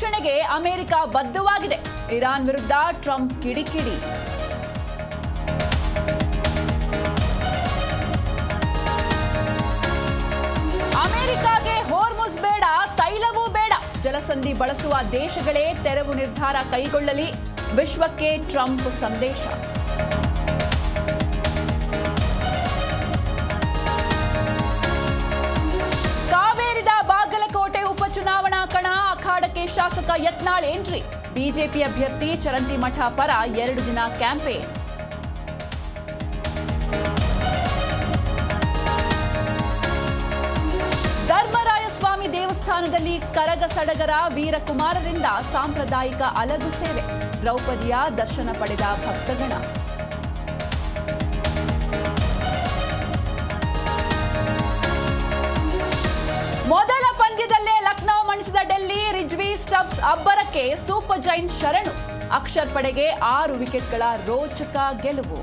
ರಕ್ಷಣೆಗೆ ಅಮೆರಿಕ ಬದ್ಧವಾಗಿದೆ. ಇರಾನ್ ವಿರುದ್ಧ ಟ್ರಂಪ್ ಕಿಡಿಕಿಡಿ. ಅಮೆರಿಕಾಗೆ ಹೋರ್ಮುಜ್ ಬೇಡ, ತೈಲವೂ ಬೇಡ. ಜಲಸಂಧಿ ಬಳಸುವ ದೇಶಗಳೇ ತೆರವು ನಿರ್ಧಾರ ಕೈಗೊಳ್ಳಲಿ. ವಿಶ್ವಕ್ಕೆ ಟ್ರಂಪ್ ಸಂದೇಶ. ಕಾವೇರಿದ ಬಾಗಲಕೋಟೆ ಉಪಚುನಾವಣಾ ಕಣ. ಅಖಾಡಕ್ಕೆ ಶಾಸಕ ಯತ್ನಾಳ್ ಎಂಟ್ರಿ. ಬಿಜೆಪಿ ಅಭ್ಯರ್ಥಿ ಚರಂತಿಮಠ ಪರ 2 ದಿನ ಕ್ಯಾಂಪೇನ್. ಧರ್ಮರಾಯಸ್ವಾಮಿ ದೇವಸ್ಥಾನದಲ್ಲಿ ಕರಗ ಸಡಗರ. ವೀರಕುಮಾರರಿಂದ ಸಾಂಪ್ರದಾಯಿಕ ಅಲಗು ಸೇವೆ. ದ್ರೌಪದಿಯ ದರ್ಶನ ಪಡೆದ ಭಕ್ತಗಣ. ಮೊದಲ ಪಂದ್ಯದಲ್ಲೇ ಲಕ್ನೋ ಮಣಿಸಿದ ಡೆಲ್ಲಿ. ರಿಜ್ವಿ ಸ್ಟಬ್ಸ್ ಅಬ್ಬರಕ್ಕೆ ಸೂಪರ್ ಜೈಂಟ್ಸ್ ಶರಣು. ಅಕ್ಷರ್ ಪಡೆಗೆ 6 ವಿಕೆಟ್ಗಳ ರೋಚಕ ಗೆಲುವು.